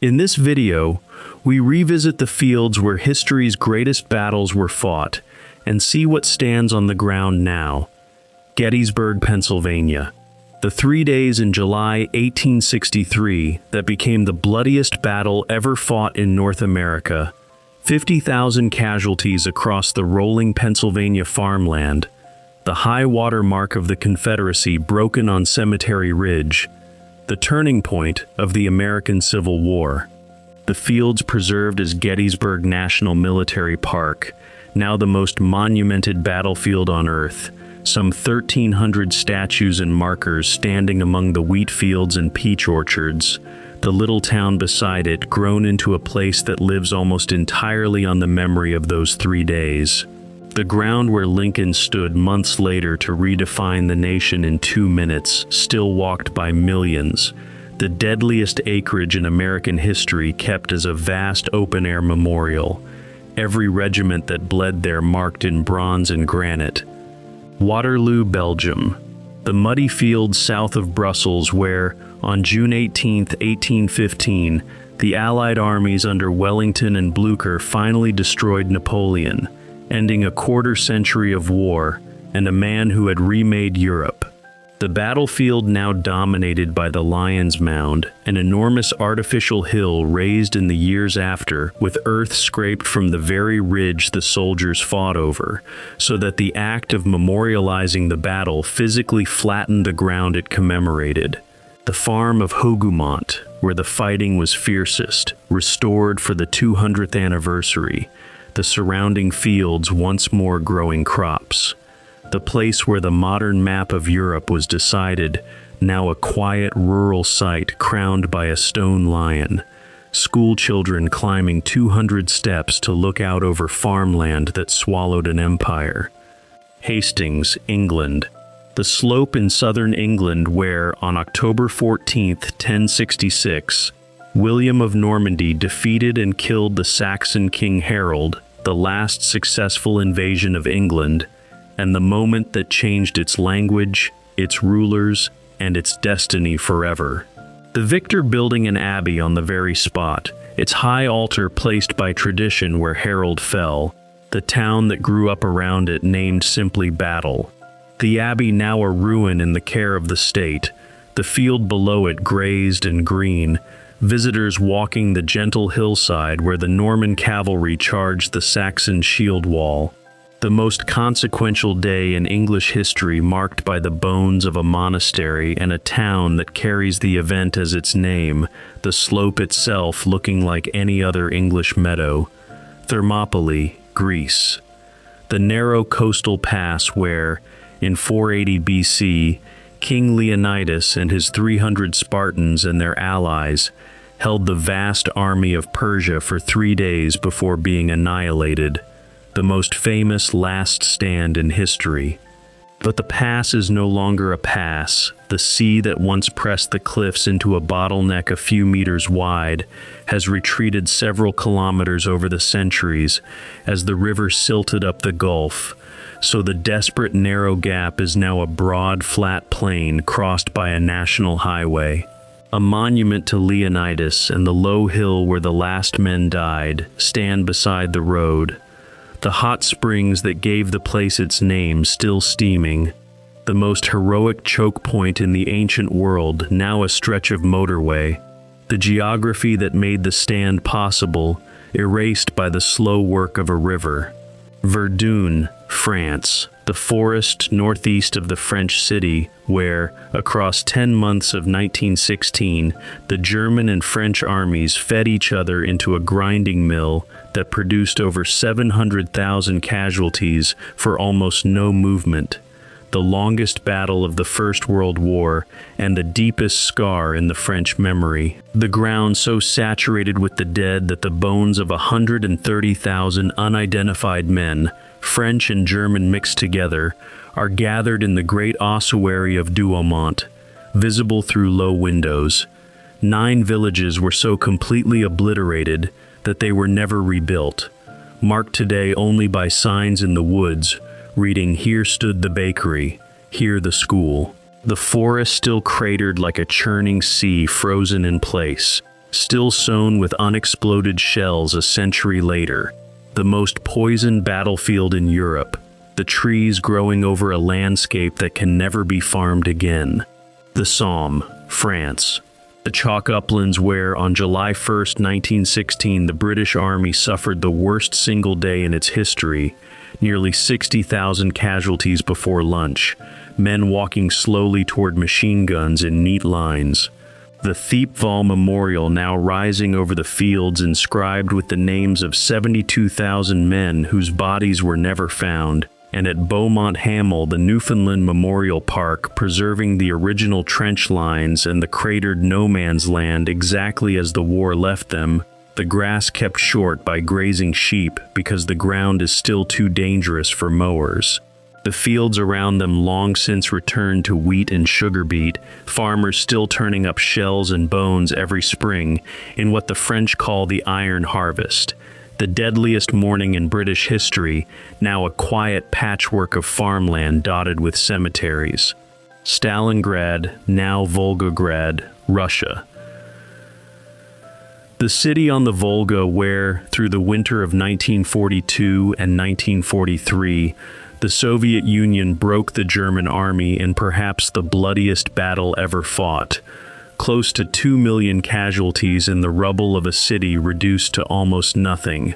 In this video, we revisit the fields where history's greatest battles were fought and see what stands on the ground now. Gettysburg, Pennsylvania. The 3 days in July 1863 that became the bloodiest battle ever fought in North America. 50,000 casualties across the rolling Pennsylvania farmland. The high water mark of the Confederacy broken on Cemetery Ridge. The turning point of the American Civil War. The fields preserved as Gettysburg National Military Park, now the most monumented battlefield on Earth. Some 1,300 statues and markers standing among the wheat fields and peach orchards. The little town beside it grown into a place that lives almost entirely on the memory of those 3 days. The ground where Lincoln stood months later to redefine the nation in 2 minutes, still walked by millions. The deadliest acreage in American history kept as a vast open-air memorial. Every regiment that bled there marked in bronze and granite. Waterloo, Belgium. The muddy fields south of Brussels where, on June 18, 1815, the Allied armies under Wellington and Blucher finally destroyed Napoleon, ending a quarter-century of war and a man who had remade Europe. The battlefield now dominated by the Lion's Mound, an enormous artificial hill raised in the years after, with earth scraped from the very ridge the soldiers fought over, so that the act of memorializing the battle physically flattened the ground it commemorated. The farm of Hougoumont, where the fighting was fiercest, restored for the 200th anniversary, the surrounding fields once more growing crops. The place where the modern map of Europe was decided, now a quiet rural site crowned by a stone lion. School children climbing 200 steps to look out over farmland that swallowed an empire. Hastings, England. The slope in southern England where, on October 14, 1066, William of Normandy defeated and killed the Saxon King Harold, the last successful invasion of England, and the moment that changed its language, its rulers, and its destiny forever. The victor building an abbey on the very spot, its high altar placed by tradition where Harold fell, the town that grew up around it named simply Battle. The abbey now a ruin in the care of the state, the field below it grazed and green, visitors walking the gentle hillside where the Norman cavalry charged the Saxon shield wall. The most consequential day in English history marked by the bones of a monastery and a town that carries the event as its name, the slope itself looking like any other English meadow. Thermopylae, Greece. The narrow coastal pass where, in 480 BC, King Leonidas and his 300 Spartans and their allies held the vast army of Persia for 3 days before being annihilated. The most famous last stand in history. But the pass is no longer a pass. The sea that once pressed the cliffs into a bottleneck a few meters wide has retreated several kilometers over the centuries as the river silted up the Gulf, so the desperate narrow gap is now a broad, flat plain crossed by a national highway. A monument to Leonidas and the low hill where the last men died stand beside the road. The hot springs that gave the place its name still steaming. The most heroic choke point in the ancient world, now a stretch of motorway. The geography that made the stand possible, erased by the slow work of a river. Verdun, France, the forest northeast of the French city where, across 10 months of 1916, the German and French armies fed each other into a grinding mill that produced over 700,000 casualties for almost no movement. The longest battle of the First World War and the deepest scar in the French memory. The ground so saturated with the dead that the bones of 130,000 unidentified men, French and German mixed together, are gathered in the great ossuary of Douaumont, visible through low windows. 9 villages were so completely obliterated that they were never rebuilt, marked today only by signs in the woods reading, "Here stood the bakery, here the school." The forest still cratered like a churning sea frozen in place. still sown with unexploded shells a century later. The most poisoned battlefield in Europe, the trees growing over a landscape that can never be farmed again. The Somme, France. The chalk uplands where, on July 1, 1916, the British Army suffered the worst single day in its history, nearly 60,000 casualties before lunch, men walking slowly toward machine guns in neat lines. The Thiepval Memorial now rising over the fields, inscribed with the names of 72,000 men whose bodies were never found, and at Beaumont-Hamel, the Newfoundland Memorial Park, preserving the original trench lines and the cratered no-man's land exactly as the war left them, the grass kept short by grazing sheep because the ground is still too dangerous for mowers. The fields around them long since returned to wheat and sugar beet, farmers still turning up shells and bones every spring in what the French call the iron harvest. The deadliest morning in British history, now a quiet patchwork of farmland dotted with cemeteries. Stalingrad, now Volgograd, Russia. The city on the Volga where, through the winter of 1942 and 1943, the Soviet Union broke the German army in perhaps the bloodiest battle ever fought. Close to 2 million casualties in the rubble of a city reduced to almost nothing.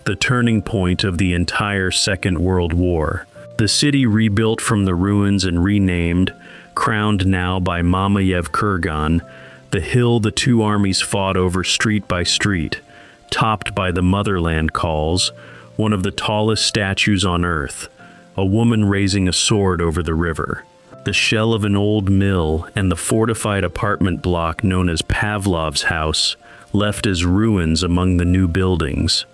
The turning point of the entire Second World War. The city rebuilt from the ruins and renamed, crowned now by Mamayev Kurgan, the hill the two armies fought over street by street, topped by the motherland calls, one of the tallest statues on earth, a woman raising a sword over the river. The shell of an old mill and the fortified apartment block known as Pavlov's house, left as ruins among the new buildings.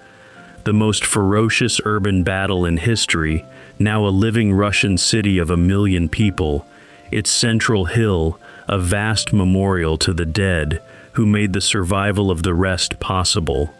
The most ferocious urban battle in history, now a living Russian city of 1 million people, its central hill, a vast memorial to the dead who made the survival of the rest possible.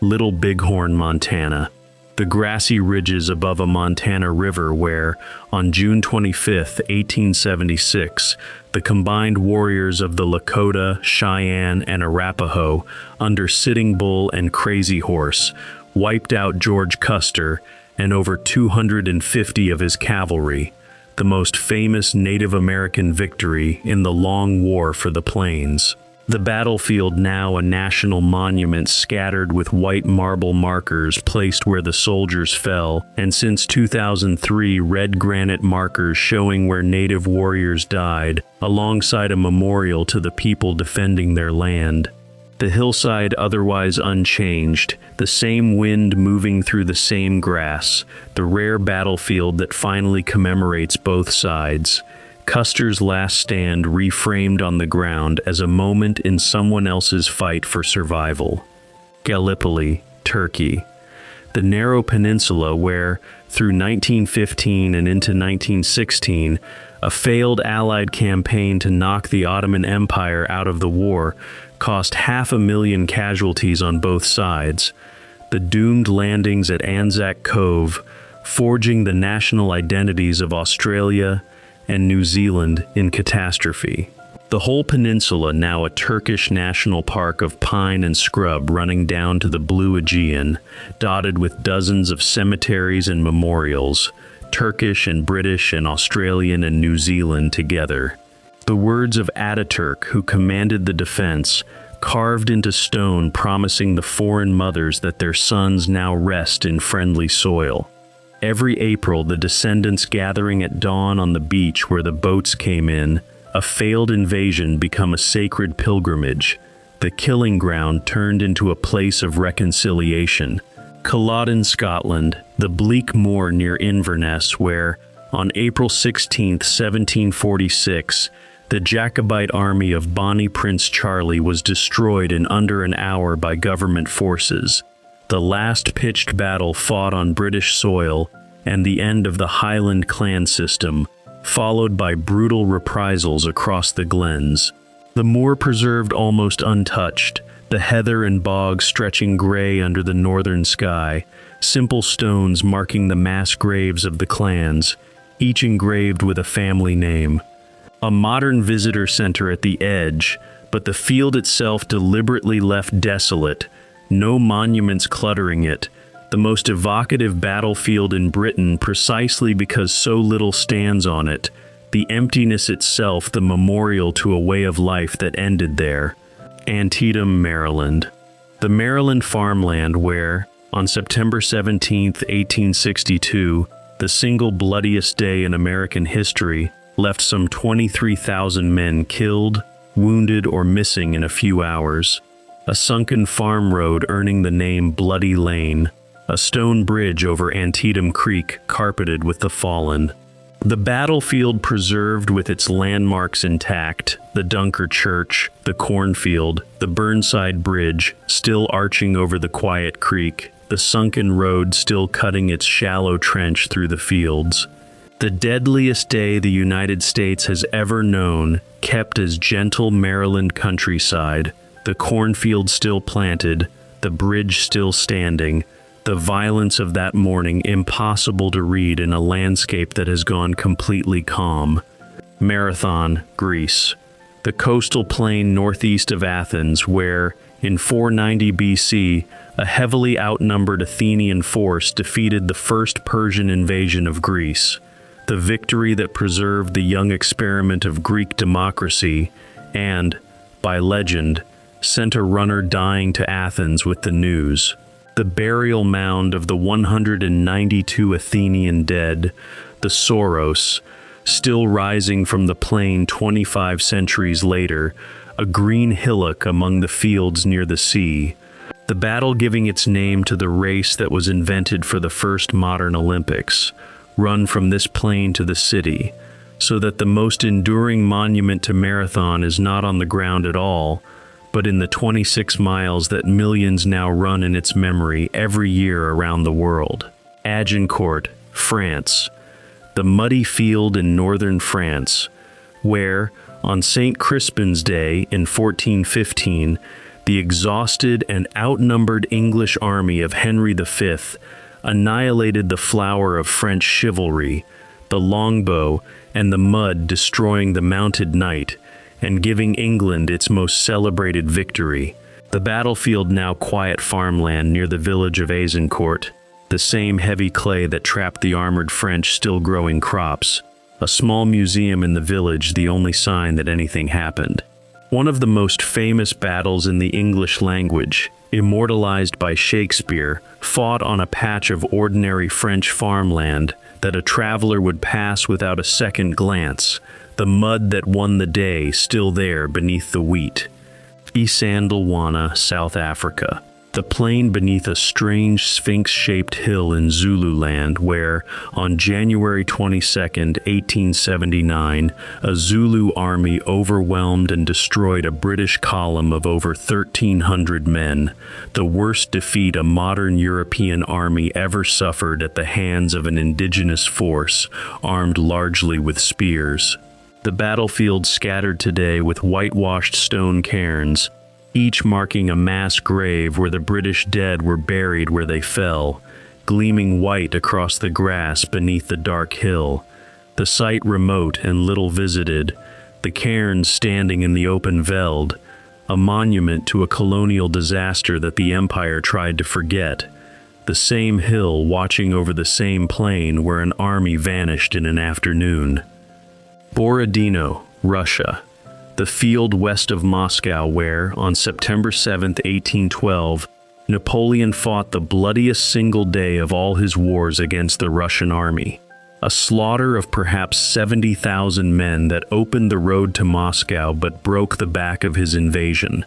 Little Bighorn, Montana. The grassy ridges above a Montana river where, on June 25, 1876, the combined warriors of the Lakota, Cheyenne, and Arapaho, under Sitting Bull and Crazy Horse, wiped out George Custer and over 250 of his cavalry, the most famous Native American victory in the long war for the plains. The battlefield, now a national monument scattered with white marble markers placed where the soldiers fell, and since 2003 red granite markers showing where Native warriors died, alongside a memorial to the people defending their land. The hillside otherwise unchanged, the same wind moving through the same grass, the rare battlefield that finally commemorates both sides. Custer's last stand reframed on the ground as a moment in someone else's fight for survival. Gallipoli, Turkey. The narrow peninsula where, through 1915 and into 1916, a failed Allied campaign to knock the Ottoman Empire out of the war cost 500,000 casualties on both sides. The doomed landings at Anzac Cove, forging the national identities of Australia and New Zealand in catastrophe. The whole peninsula now a Turkish national park of pine and scrub running down to the blue Aegean, dotted with dozens of cemeteries and memorials, Turkish and British and Australian and New Zealand together. The words of Ataturk, who commanded the defense, carved into stone, promising the foreign mothers that their sons now rest in friendly soil. Every April, the descendants gathering at dawn on the beach where the boats came in, a failed invasion become a sacred pilgrimage. The killing ground turned into a place of reconciliation. Culloden, Scotland, the bleak moor near Inverness where, on April 16, 1746, the Jacobite army of Bonnie Prince Charlie was destroyed in under an hour by government forces. The last pitched battle fought on British soil, and the end of the Highland clan system, followed by brutal reprisals across the glens. The moor preserved almost untouched, the heather and bog stretching gray under the northern sky, simple stones marking the mass graves of the clans, each engraved with a family name. A modern visitor center at the edge, but the field itself deliberately left desolate, no monuments cluttering it, the most evocative battlefield in Britain precisely because so little stands on it, the emptiness itself the memorial to a way of life that ended there. Antietam, Maryland. The Maryland farmland where, on September 17, 1862, the single bloodiest day in American history, left some 23,000 men killed, wounded, or missing in a few hours. A sunken farm road earning the name Bloody Lane, a stone bridge over Antietam Creek carpeted with the fallen. The battlefield preserved with its landmarks intact, the Dunker Church, the cornfield, the Burnside Bridge still arching over the quiet creek, the sunken road still cutting its shallow trench through the fields. The deadliest day the United States has ever known, kept as gentle Maryland countryside, the cornfield still planted, the bridge still standing, the violence of that morning impossible to read in a landscape that has gone completely calm. Marathon, Greece. The coastal plain northeast of Athens where, in 490 BC, a heavily outnumbered Athenian force defeated the first Persian invasion of Greece, the victory that preserved the young experiment of Greek democracy and, by legend, sent a runner dying to Athens with the news. The burial mound of the 192 Athenian dead, the Soros, still rising from the plain 25 centuries later, a green hillock among the fields near the sea. The battle giving its name to the race that was invented for the first modern Olympics, run from this plain to the city, so that the most enduring monument to Marathon is not on the ground at all, but in the 26 miles that millions now run in its memory every year around the world. Agincourt, France. The muddy field in northern France, where, on St. Crispin's Day in 1415, the exhausted and outnumbered English army of Henry V annihilated the flower of French chivalry, the longbow and the mud destroying the mounted knight, and giving England its most celebrated victory. The battlefield now quiet farmland near the village of Azincourt, the same heavy clay that trapped the armored French still growing crops, a small museum in the village the only sign that anything happened. One of the most famous battles in the English language, immortalized by Shakespeare, fought on a patch of ordinary French farmland that a traveler would pass without a second glance, the mud that won the day still there beneath the wheat. Isandlwana, South Africa. The plain beneath a strange sphinx-shaped hill in Zululand where, on January 22, 1879, a Zulu army overwhelmed and destroyed a British column of over 1,300 men, the worst defeat a modern European army ever suffered at the hands of an indigenous force, armed largely with spears. The battlefield scattered today with whitewashed stone cairns, each marking a mass grave where the British dead were buried where they fell, gleaming white across the grass beneath the dark hill. The site remote and little visited, the cairns standing in the open veld, a monument to a colonial disaster that the Empire tried to forget. The same hill watching over the same plain where an army vanished in an afternoon. Borodino, Russia. The field west of Moscow where, on September 7, 1812, Napoleon fought the bloodiest single day of all his wars against the Russian army. A slaughter of perhaps 70,000 men that opened the road to Moscow but broke the back of his invasion.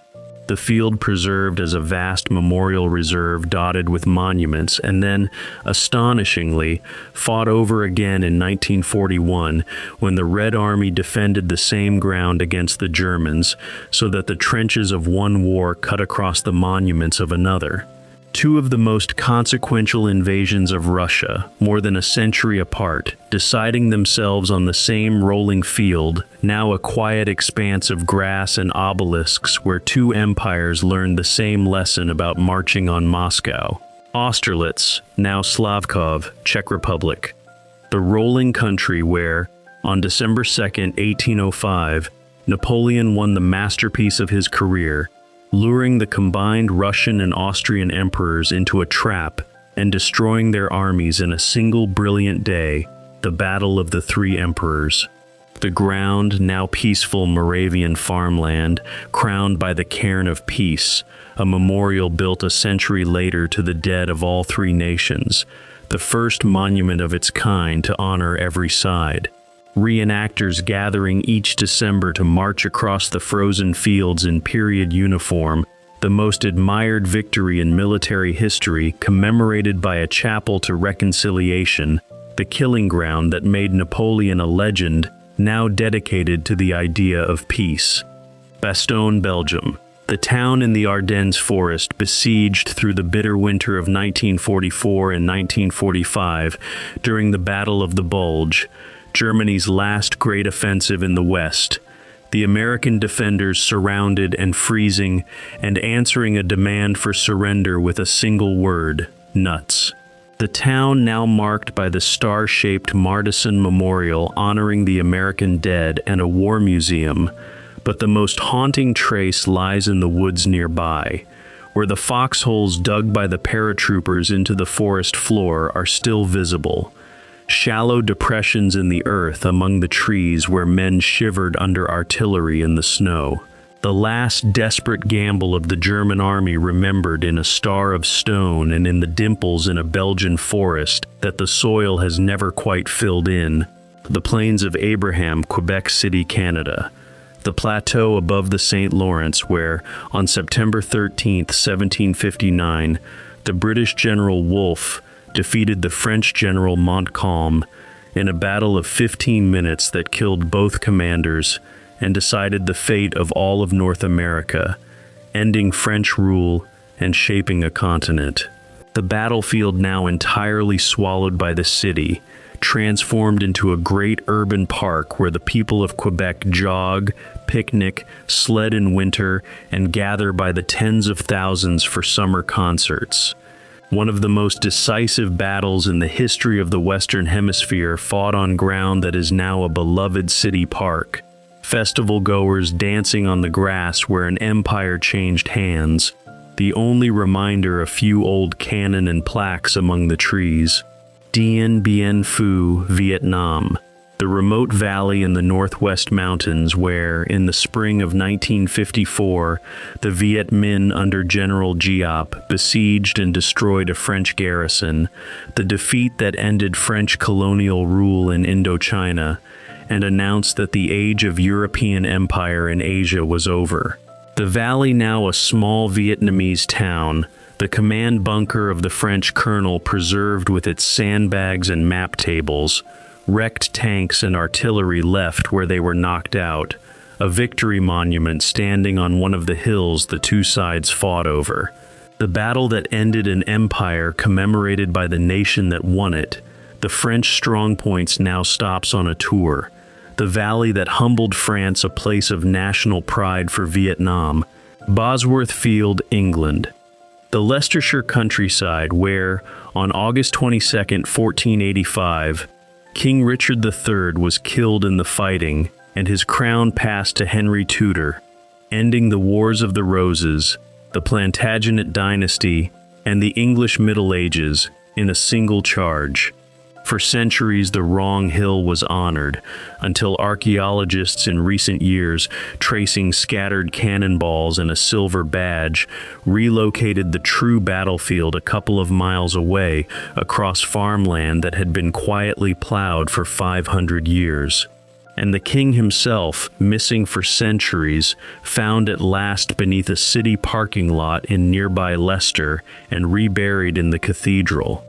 The field preserved as a vast memorial reserve dotted with monuments and then, astonishingly, fought over again in 1941 when the Red Army defended the same ground against the Germans so that the trenches of one war cut across the monuments of another. Two of the most consequential invasions of Russia, more than a century apart, deciding themselves on the same rolling field, now a quiet expanse of grass and obelisks where two empires learned the same lesson about marching on Moscow. Austerlitz, now Slavkov, Czech Republic. The rolling country where, on December 2, 1805, Napoleon won the masterpiece of his career, luring the combined Russian and Austrian emperors into a trap and destroying their armies in a single brilliant day, the Battle of the Three Emperors. The ground, now peaceful Moravian farmland, crowned by the Cairn of Peace, a memorial built a century later to the dead of all three nations, the first monument of its kind to honor every side. Reenactors gathering each December to march across the frozen fields in period uniform, the most admired victory in military history, commemorated by a chapel to reconciliation, the killing ground that made Napoleon a legend, now dedicated to the idea of peace. Bastogne, Belgium. The town in the Ardennes forest, besieged through the bitter winter of 1944 and 1945 during the Battle of the Bulge, Germany's last great offensive in the West. The American defenders surrounded and freezing and answering a demand for surrender with a single word: nuts. The town now marked by the star-shaped Martison Memorial honoring the American dead and a war museum, but the most haunting trace lies in the woods nearby, where the foxholes dug by the paratroopers into the forest floor are still visible. Shallow depressions in the earth among the trees where men shivered under artillery in the snow. The last desperate gamble of the German army remembered in a star of stone and in the dimples in a Belgian forest that the soil has never quite filled in. The Plains of Abraham, Quebec City, Canada. The plateau above the St. Lawrence where, on September 13, 1759, the British General Wolfe defeated the French General Montcalm in a battle of 15 minutes that killed both commanders and decided the fate of all of North America, ending French rule and shaping a continent. The battlefield now entirely swallowed by the city, transformed into a great urban park where the people of Quebec jog, picnic, sled in winter, and gather by the tens of thousands for summer concerts. One of the most decisive battles in the history of the Western Hemisphere fought on ground that is now a beloved city park. Festival goers dancing on the grass where an empire changed hands, the only reminder a few old cannon and plaques among the trees. Dien Bien Phu, Vietnam, the remote valley in the northwest mountains where, in the spring of 1954, the Viet Minh under General Giap besieged and destroyed a French garrison, the defeat that ended French colonial rule in Indochina, and announced that the age of European empire in Asia was over. The valley, now a small Vietnamese town, the command bunker of the French colonel preserved with its sandbags and map tables, wrecked tanks and artillery left where they were knocked out, a victory monument standing on one of the hills the two sides fought over. The battle that ended an empire commemorated by the nation that won it, the French strongpoints now stops on a tour. The valley that humbled France, a place of national pride for Vietnam. Bosworth Field, England. The Leicestershire countryside where, on August 22, 1485, King Richard III was killed in the fighting and his crown passed to Henry Tudor, ending the Wars of the Roses, the Plantagenet dynasty, and the English Middle Ages in a single charge. For centuries, the wrong hill was honored, until archaeologists in recent years, tracing scattered cannonballs and a silver badge, relocated the true battlefield a couple of miles away across farmland that had been quietly plowed for 500 years. And the king himself, missing for centuries, found at last beneath a city parking lot in nearby Leicester and reburied in the cathedral.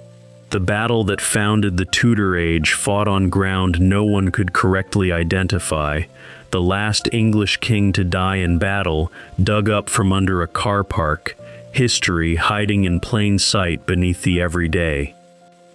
The battle that founded the Tudor age fought on ground no one could correctly identify, the last English king to die in battle, dug up from under a car park, history hiding in plain sight beneath the everyday.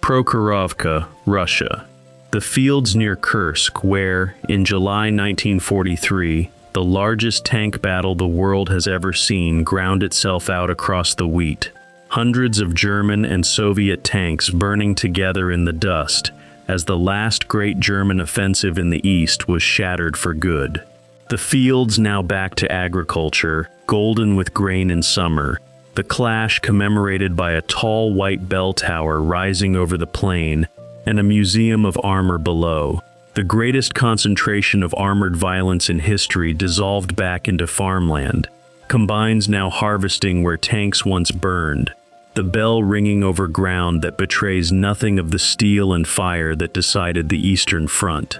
Prokhorovka, Russia. The fields near Kursk where, in July 1943, the largest tank battle the world has ever seen ground itself out across the wheat. Hundreds of German and Soviet tanks burning together in the dust as the last great German offensive in the East was shattered for good. The fields now back to agriculture, golden with grain in summer. The clash commemorated by a tall white bell tower rising over the plain, and a museum of armor below. The greatest concentration of armored violence in history dissolved back into farmland. Combines now harvesting where tanks once burned. The bell ringing over ground that betrays nothing of the steel and fire that decided the Eastern Front.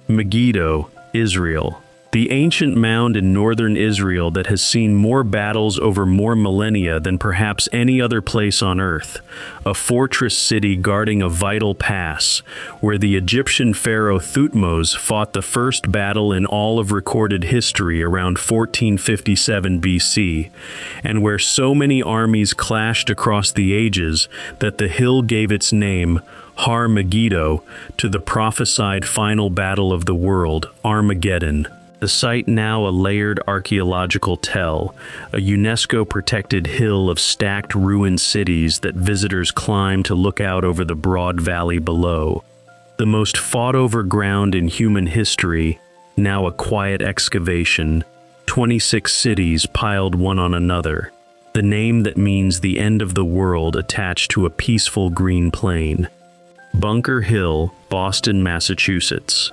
Megiddo, Israel. The ancient mound in northern Israel that has seen more battles over more millennia than perhaps any other place on earth. A fortress city guarding a vital pass, where the Egyptian pharaoh Thutmose fought the first battle in all of recorded history around 1457 BC, and where so many armies clashed across the ages that the hill gave its name, Har Megiddo, to the prophesied final battle of the world, Armageddon. The site now a layered archaeological tell, a UNESCO-protected hill of stacked ruined cities that visitors climb to look out over the broad valley below. The most fought-over ground in human history, now a quiet excavation, 26 cities piled one on another. The name that means the end of the world attached to a peaceful green plain. Bunker Hill, Boston, Massachusetts.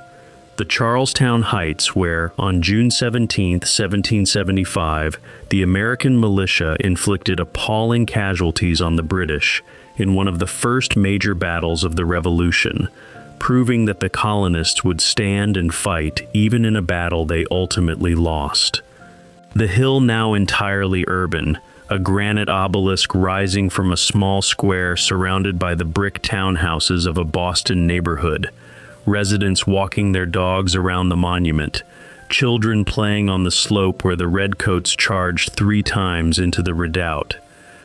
The Charlestown Heights where, on June 17, 1775, the American militia inflicted appalling casualties on the British in one of the first major battles of the Revolution, proving that the colonists would stand and fight even in a battle they ultimately lost. The hill now entirely urban, a granite obelisk rising from a small square surrounded by the brick townhouses of a Boston neighborhood. Residents walking their dogs around the monument, children playing on the slope where the redcoats charged 3 times into the redoubt.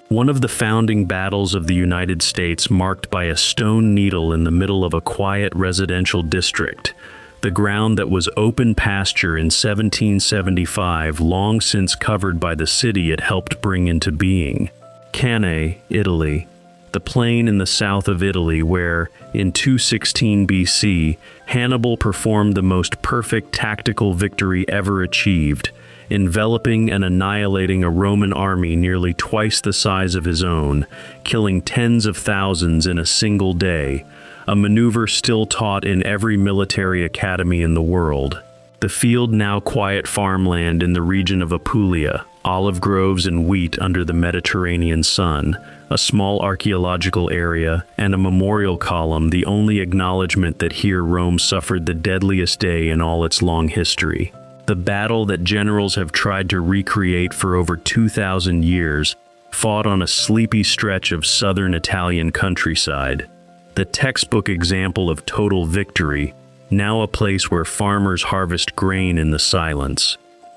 One of the founding battles of the United States marked by a stone needle in the middle of a quiet residential district. The ground that was open pasture in 1775, long since covered by the city it helped bring into being. Cannae, Italy. The plain in the south of Italy where, in 216 BC, Hannibal performed the most perfect tactical victory ever achieved, enveloping and annihilating a Roman army nearly twice the size of his own, killing tens of thousands in a single day, a maneuver still taught in every military academy in the world. The field now quiet farmland in the region of Apulia, olive groves and wheat under the Mediterranean sun, a small archaeological area, and a memorial column, the only acknowledgement that here Rome suffered the deadliest day in all its long history. The battle that generals have tried to recreate for over 2,000 years, fought on a sleepy stretch of southern Italian countryside. The textbook example of total victory, now a place where farmers harvest grain in the silence.